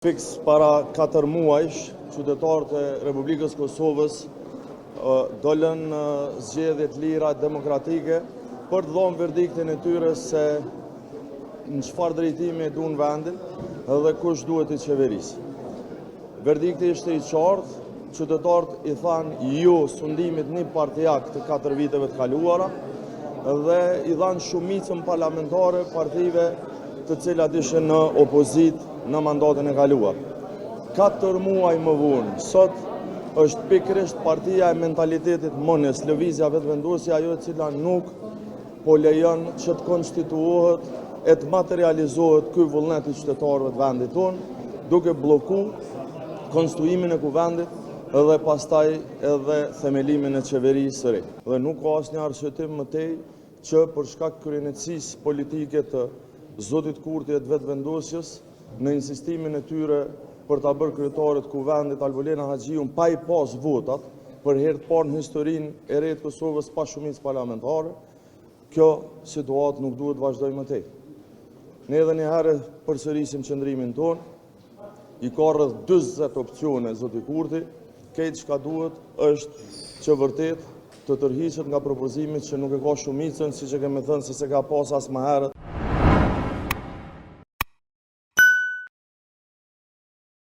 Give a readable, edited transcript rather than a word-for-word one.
Fiks para 4 muajsh, qytetarët e Republikës Kosovës dolën zgjedhjet lira demokratike për të dhënë verdiktin e tyre se në çfarë drejtimi duan vendin dhe kush duhet i qeverisë. Verdikti ishte i qartë, qytetarët i thanë jo sundimit një partijak të 4 viteve të kaluara dhe i dhanë shumicën parlamentare partive të cilat ishin në opozit në mandatin e kaluar. 4 muaj më vonë, sot është pikërisht partia e mentalitetit monës, lëvizja vetëvendosja ajo e cila nuk po lejon që të konstituohet e të materializohet ky vullnet i qytetarëve të vendit tonë, duke blloku konstruimin e kuvendit dhe pastaj edhe themelimin e qeverisë së re. Dhe nuk ka asnjë arsyetim më tej që për shkak kryenësisë politike të Zotit Kurti e të vetëvendosjes në insistimin e tyre për ta bërë kryetaret kuvendit Albolena Haxhiun pa i pas votat, për herë të parë në historinë e re të Kosovës pa shumicë parlamentare, kjo situatë nuk duhet vazhdojë më tej. Ne edhe një herë përsërisim qëndrimin tonë, i ka rreth 40 opsione Zoti Kurti, këtë çka duhet është që vërtet të tërhiqet nga propozimit që nuk e ka shumicën, siç e kemi thënë se s'e ka pas as më herët.